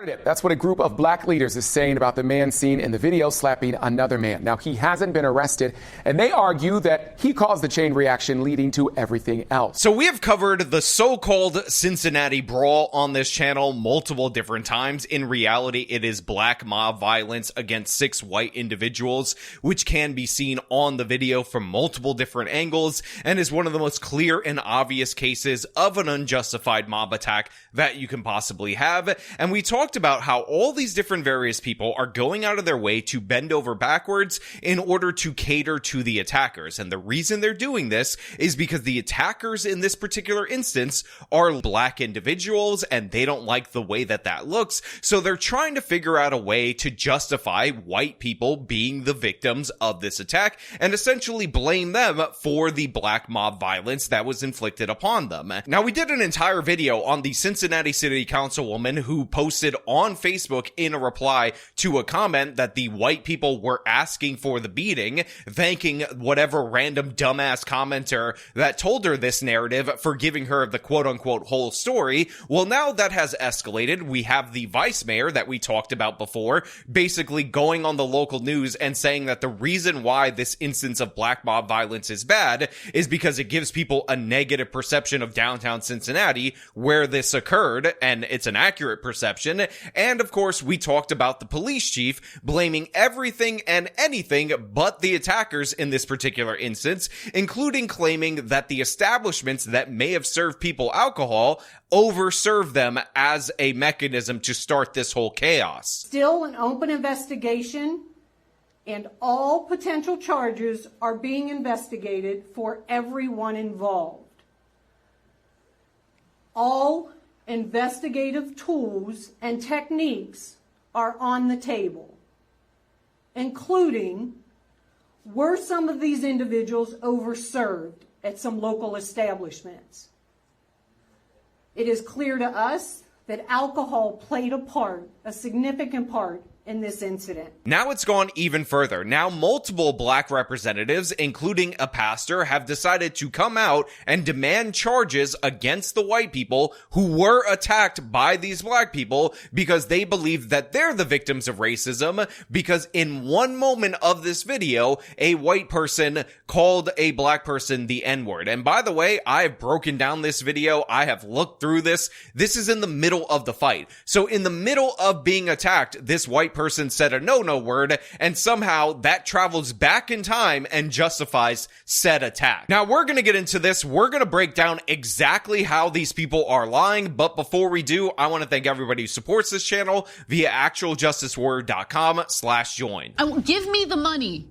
That's what a group of black leaders is saying about the man seen in the video slapping another man. Now, he hasn't been arrested, and they argue that he caused the chain reaction leading to everything else. So we have covered the so-called Cincinnati brawl on this channel multiple different times. In reality, it is black mob violence against 6 white individuals, which can be seen on the video from multiple different angles, and is one of the most clear and obvious cases of an unjustified mob attack that you can possibly have. And we talked about how all these different various people are going out of their way to bend over backwards in order to cater to the attackers. And the reason they're doing this is because the attackers in this particular instance are black individuals, and they don't like the way that that looks. So they're trying to figure out a way to justify white people being the victims of this attack and essentially blame them for the black mob violence that was inflicted upon them. Now, we did an entire video on the Cincinnati City Councilwoman who posted on Facebook in a reply to a comment that the white people were asking for the beating, thanking whatever random dumbass commenter that told her this narrative for giving her the quote-unquote whole story. Well, now that has escalated. We have the vice mayor that we talked about before basically going on the local news and saying that the reason why this instance of black mob violence is bad is because it gives people a negative perception of downtown Cincinnati where this occurred, and it's an accurate perception. And of course, we talked about the police chief blaming everything and anything but the attackers in this particular instance, including claiming that the establishments that may have served people alcohol overserved them as a mechanism to start this whole chaos. Still an open investigation, and all potential charges are being investigated for everyone involved. All investigative tools and techniques are on the table, including, were some of these individuals overserved at some local establishments? It is clear to us that alcohol played a significant part in this incident. Now it's gone even further. Now multiple black representatives, including a pastor, have decided to come out and demand charges against the white people who were attacked by these black people because they believe that they're the victims of racism, because in one moment of this video, a white person called a black person the N-word. And by the way, I've broken down this video. I have looked through this. This is in the middle of the fight. So in the middle of being attacked, this white person said a no word, and somehow that travels back in time and justifies said attack. Now we're gonna get into this. We're gonna break down exactly how these people are lying, but before we do, I want to thank everybody who supports this channel via actualjusticewarrior.com/join. Give me the money.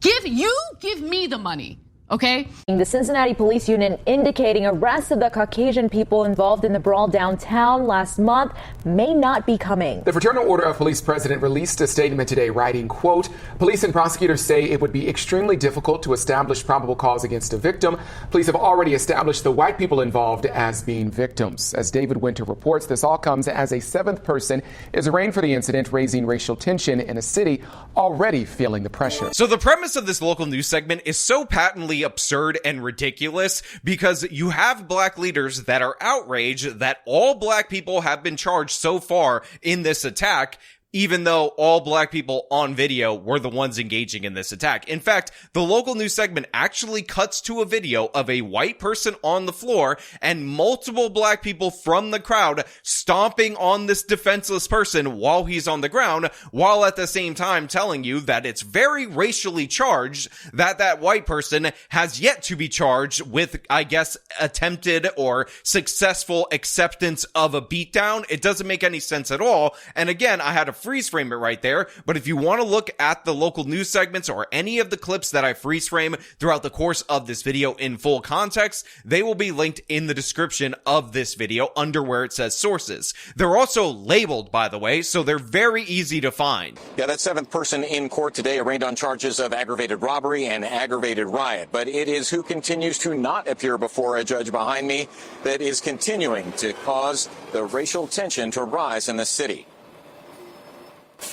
Give me the money. Okay. The Cincinnati Police Unit indicating arrests of the Caucasian people involved in the brawl downtown last month may not be coming. The Fraternal Order of Police president released a statement today writing, quote, police and prosecutors say it would be extremely difficult to establish probable cause against a victim. Police have already established the white people involved as being victims. As David Winter reports, this all comes as a 7th person is arraigned for the incident, raising racial tension in a city already feeling the pressure. So the premise of this local news segment is so patently absurd and ridiculous because you have black leaders that are outraged that all black people have been charged so far in this attack, even though all black people on video were the ones engaging in this attack. In fact, the local news segment actually cuts to a video of a white person on the floor and multiple black people from the crowd stomping on this defenseless person while he's on the ground, while at the same time telling you that it's very racially charged, that that white person has yet to be charged with, I guess, attempted or successful acceptance of a beatdown. It doesn't make any sense at all. And again, I had to freeze frame it right there, but if you want to look at the local news segments or any of the clips that I freeze frame throughout the course of this video in full context, they will be linked in the description of this video under where it says sources. They're also labeled, by the way, so they're very easy to find. Yeah, that 7th person in court today arraigned on charges of aggravated robbery and aggravated riot, but it is who continues to not appear before a judge behind me that is continuing to cause the racial tension to rise in the city.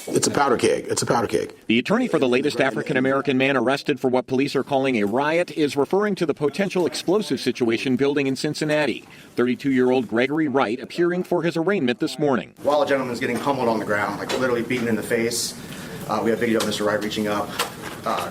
It's a powder keg. It's a powder keg. The attorney for the latest African-American man arrested for what police are calling a riot is referring to the potential explosive situation building in Cincinnati. 32-year-old Gregory Wright appearing for his arraignment this morning. While a gentleman is getting pummeled on the ground, like literally beaten in the face, we have video of Mr. Wright reaching up,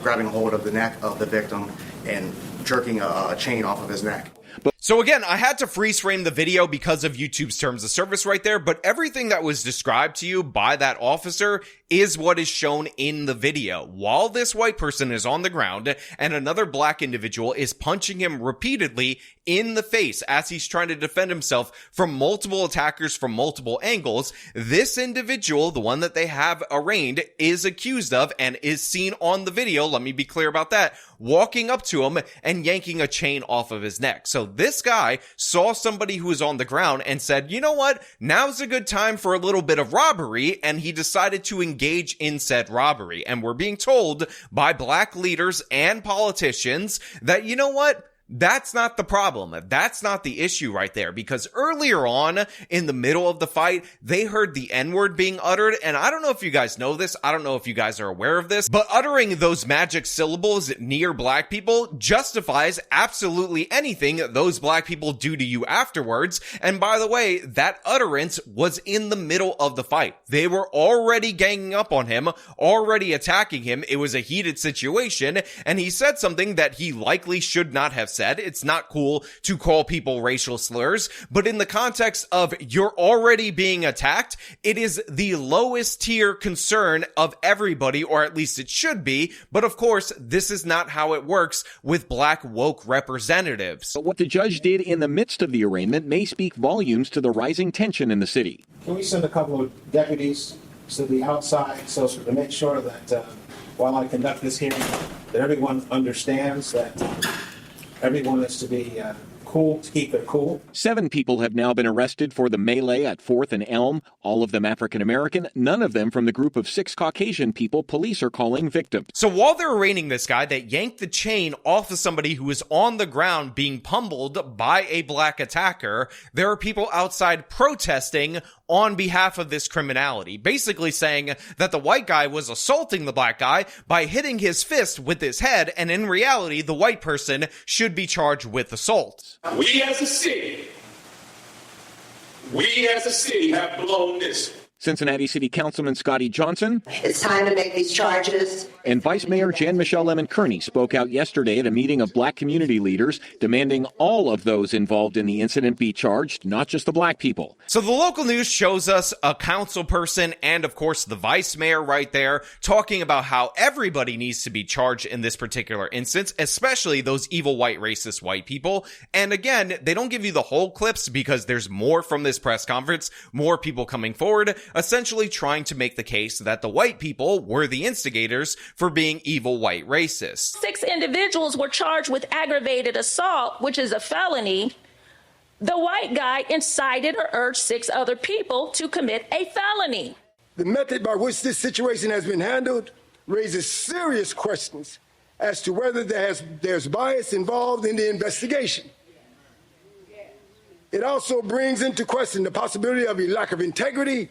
grabbing a hold of the neck of the victim and jerking a chain off of his neck. So again, I had to freeze frame the video because of YouTube's terms of service right there, but everything that was described to you by that officer is what is shown in the video. While this white person is on the ground and another black individual is punching him repeatedly in the face as he's trying to defend himself from multiple attackers from multiple angles, this individual, the one that they have arraigned, is accused of and is seen on the video, let me be clear about that, walking up to him and yanking a chain off of his neck. So this guy saw somebody who was on the ground and said, you know what, now's a good time for a little bit of robbery, and he decided to engage in said robbery. And we're being told by black leaders and politicians that, you know what, that's not the problem. That's not the issue right there, because earlier on in the middle of the fight, they heard the N-word being uttered. And I don't know if you guys know this. I don't know if you guys are aware of this, but uttering those magic syllables near black people justifies absolutely anything those black people do to you afterwards. And by the way, that utterance was in the middle of the fight. They were already ganging up on him, already attacking him. It was a heated situation, and he said something that he likely should not have said. It's not cool to call people racial slurs, but in the context of you're already being attacked, it is the lowest tier concern of everybody, or at least it should be. But of course, this is not how it works with black woke representatives. But what the judge did in the midst of the arraignment may speak volumes to the rising tension in the city. Can we send a couple of deputies to the outside so to make sure that while I conduct this hearing, that everyone understands that everyone is to be cool, to keep it cool. 7 people have now been arrested for the melee at 4th and Elm, all of them African-American, none of them from the group of 6 Caucasian people police are calling victims. So while they're arraigning this guy that yanked the chain off of somebody who was on the ground being pummeled by a black attacker, there are people outside protesting on behalf of this criminality, basically saying that the white guy was assaulting the black guy by hitting his fist with his head, and in reality, the white person should be charged with assault. We as a city have blown this. Cincinnati City Councilman Scotty Johnson. It's time to make these charges. And Vice Mayor Jan-Michelle Lemon-Kearney spoke out yesterday at a meeting of black community leaders demanding all of those involved in the incident be charged, not just the black people. So the local news shows us a council person and, of course, the vice mayor right there talking about how everybody needs to be charged in this particular instance, especially those evil white racist white people. And again, they don't give you the whole clips because there's more from this press conference, more people coming forward, essentially trying to make the case that the white people were the instigators for being evil white racists. 6 individuals were charged with aggravated assault, which is a felony. The white guy incited or urged 6 other people to commit a felony. The method by which this situation has been handled raises serious questions as to whether there's bias involved in the investigation. It also brings into question the possibility of a lack of integrity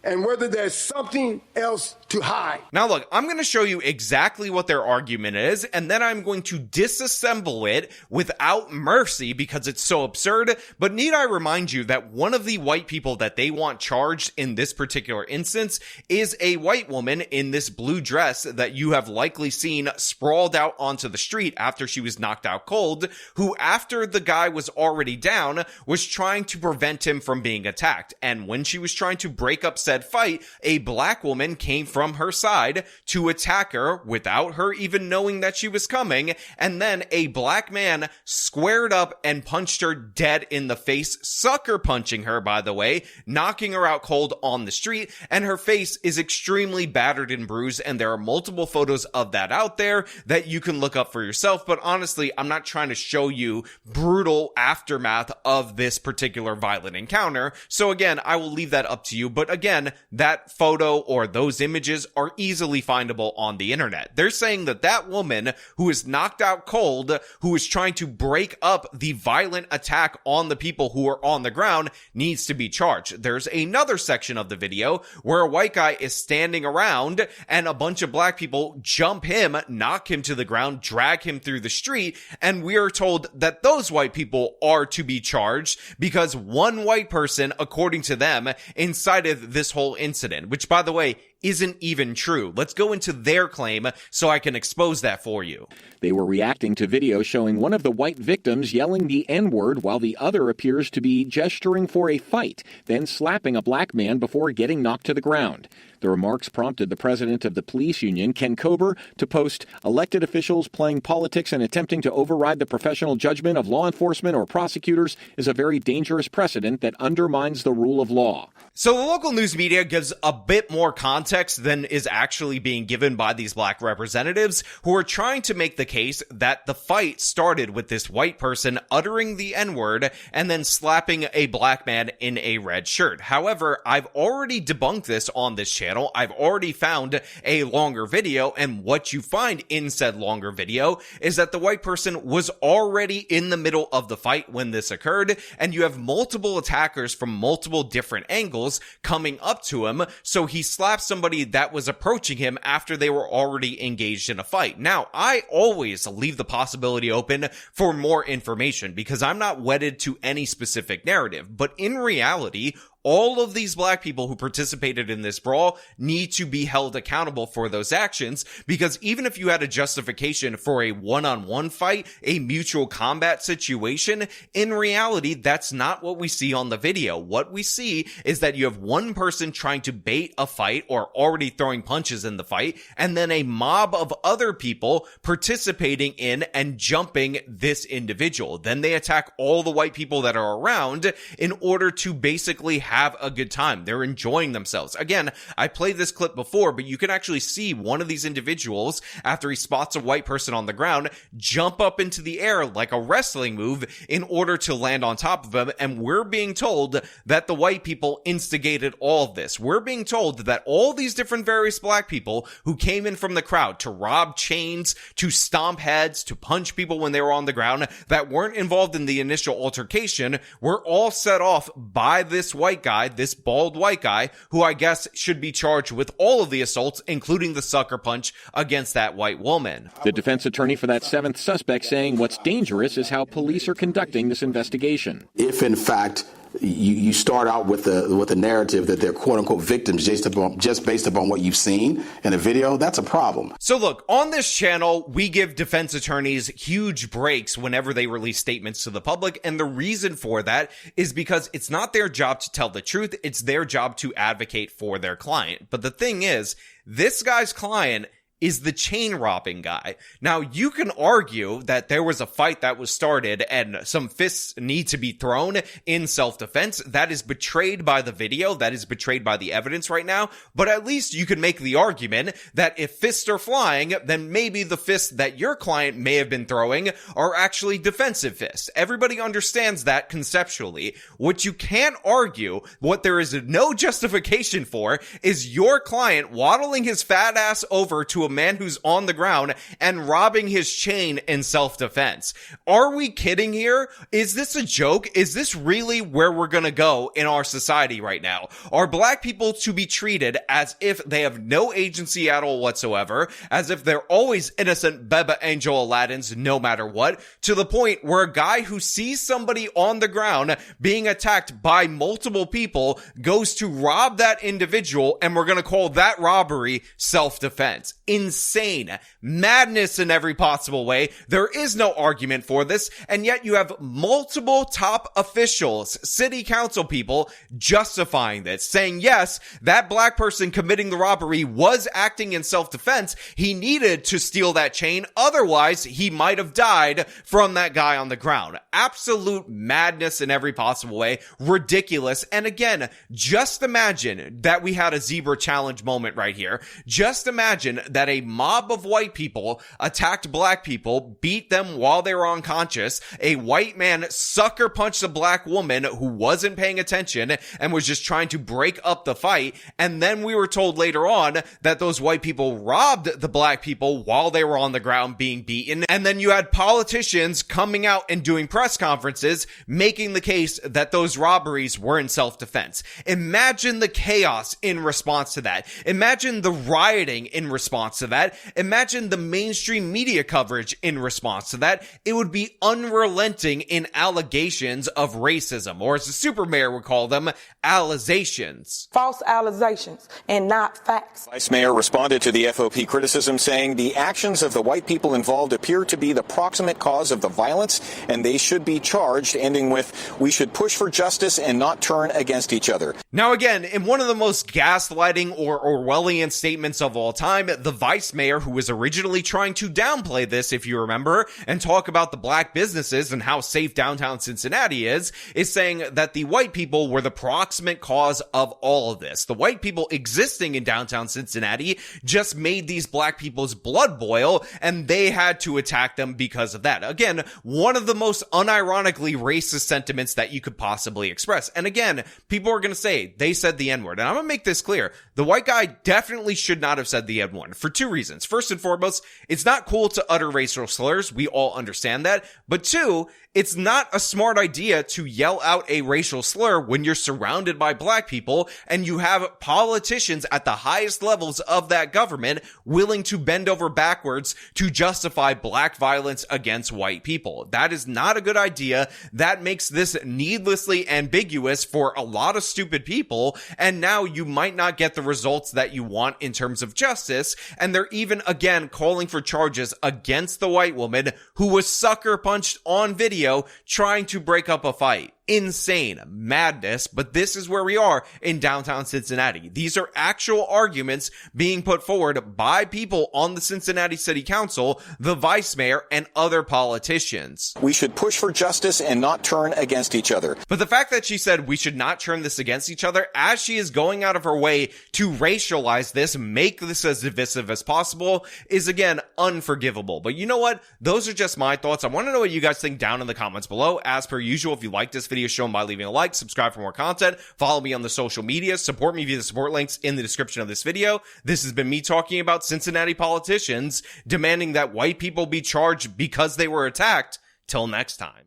and whether there's something else to hide. Now look, I'm going to show you exactly what their argument is, and then I'm going to disassemble it without mercy because it's so absurd. But need I remind you that one of the white people that they want charged in this particular instance is a white woman in this blue dress that you have likely seen sprawled out onto the street after she was knocked out cold, who after the guy was already down was trying to prevent him from being attacked. And when she was trying to break up said fight, a black woman came from her side to attack her without her even knowing that she was coming, and then a black man squared up and punched her dead in the face, sucker punching her, by the way, knocking her out cold on the street, and her face is extremely battered and bruised, and there are multiple photos of that out there that you can look up for yourself. But honestly, I'm not trying to show you brutal aftermath of this particular violent encounter, so again, I will leave that up to you. But again, again, that photo or those images are easily findable on the internet. They're saying that that woman who is knocked out cold, who is trying to break up the violent attack on the people who are on the ground, needs to be charged. There's another section of the video where a white guy is standing around and a bunch of black people jump him, knock him to the ground, drag him through the street, and we are told that those white people are to be charged because one white person, according to them, incited this whole incident, which, by the way, isn't even true. Let's go into their claim so I can expose that for you. They were reacting to video showing one of the white victims yelling the N-word while the other appears to be gesturing for a fight, then slapping a black man before getting knocked to the ground. The remarks prompted the president of the police union, Ken Kober, to post, "Elected officials playing politics and attempting to override the professional judgment of law enforcement or prosecutors is a very dangerous precedent that undermines the rule of law." So the local news media gives a bit more context than is actually being given by these black representatives who are trying to make the case that the fight started with this white person uttering the N-word and then slapping a black man in a red shirt. However, I've already debunked this on this channel. I've already found a longer video, and what you find in said longer video is that the white person was already in the middle of the fight when this occurred, and you have multiple attackers from multiple different angles coming up to him, so he slapped somebody that was approaching him after they were already engaged in a fight. Now, I always leave the possibility open for more information because I'm not wedded to any specific narrative, but in reality, all of these black people who participated in this brawl need to be held accountable for those actions, because even if you had a justification for a one-on-one fight, a mutual combat situation, in reality, that's not what we see on the video. What we see is that you have one person trying to bait a fight or already throwing punches in the fight, and then a mob of other people participating in and jumping this individual. Then they attack all the white people that are around in order to basically have a good time. They're enjoying themselves. Again, I played this clip before, but you can actually see one of these individuals, after he spots a white person on the ground, jump up into the air like a wrestling move in order to land on top of him. And we're being told that the white people instigated all of this. We're being told that all these different various black people who came in from the crowd to rob chains, to stomp heads, to punch people when they were on the ground, that weren't involved in the initial altercation, were all set off by this white guy, this bald white guy, who I guess should be charged with all of the assaults, including the sucker punch against that white woman. The defense attorney for that seventh suspect saying what's dangerous is how police are conducting this investigation. If, in fact, you start out with the narrative that they're quote-unquote victims just based upon what you've seen in a video, that's a problem. So look, on this channel, we give defense attorneys huge breaks whenever they release statements to the public, and the reason for that is because it's not their job to tell the truth, it's their job to advocate for their client. But the thing is, this guy's client is the chain robbing guy. Now, you can argue that there was a fight that was started and some fists need to be thrown in self-defense. That is betrayed by the video. That is betrayed by the evidence right now. But at least you can make the argument that if fists are flying, then maybe the fists that your client may have been throwing are actually defensive fists. Everybody understands that conceptually. What you can't argue, what there is no justification for, is your client waddling his fat ass over to a man who's on the ground and robbing his chain in self-defense. Are we kidding here? Is this a joke? Is this really where we're gonna go in our society right now? Are black people to be treated as if they have no agency at all whatsoever, as if they're always innocent Beba Angel Aladdins no matter what, to the point where a guy who sees somebody on the ground being attacked by multiple people goes to rob that individual, and we're gonna call that robbery self-defense? Insane. Madness in every possible way. There is no argument for this, and yet you have multiple top officials, city council people, justifying this, saying yes, that black person committing the robbery was acting in self-defense. He needed to steal that chain, otherwise he might have died from that guy on the ground. Absolute madness in every possible way. Ridiculous. And again, just imagine that we had a zebra challenge moment right here. Just imagine that that a mob of white people attacked black people, beat them while they were unconscious. A white man sucker punched a black woman who wasn't paying attention and was just trying to break up the fight. And then we were told later on that those white people robbed the black people while they were on the ground being beaten. And then you had politicians coming out and doing press conferences making the case that those robberies were in self-defense. Imagine the chaos in response to that. Imagine the rioting in response to that. Imagine the mainstream media coverage in response to that. It would be unrelenting in allegations of racism, or as the super mayor would call them, alizations. False alizations and not facts. Vice Mayor responded to the FOP criticism, saying the actions of the white people involved appear to be the proximate cause of the violence, and they should be charged, ending with, we should push for justice and not turn against each other. Now again, in one of the most gaslighting or Orwellian statements of all time, the vice mayor, who was originally trying to downplay this, if you remember, and talk about the black businesses and how safe downtown Cincinnati is saying that the white people were the proximate cause of all of this. The white people existing in downtown Cincinnati just made these black people's blood boil, and they had to attack them because of that. Again, one of the most unironically racist sentiments that you could possibly express. And again, people are going to say they said the N-word. And I'm going to make this clear. The white guy definitely should not have said the N-word for two reasons. First and foremost, it's not cool to utter racial slurs. We all understand that. But two, it's not a smart idea to yell out a racial slur when you're surrounded by black people and you have politicians at the highest levels of that government willing to bend over backwards to justify black violence against white people. That is not a good idea. That makes this needlessly ambiguous for a lot of stupid people, and now you might not get the results that you want in terms of justice. And they're even again calling for charges against the white woman who was sucker punched on video trying to break up a fight. Insane madness, but this is where we are in downtown Cincinnati. These are actual arguments being put forward by people on the Cincinnati City Council, the vice mayor, and other politicians. We should push for justice and not turn against each other. But the fact that she said we should not turn this against each other, as she is going out of her way to racialize this, make this as divisive as possible, is again unforgivable. But you know what? Those are just my thoughts. I want to know what you guys think down in the comments below. As per usual, if you like this video, show them by leaving a like, subscribe for more content, follow me on the social media, support me via the support links in the description of this video. This has been me talking about Cincinnati politicians demanding that white people be charged because they were attacked. Till next time.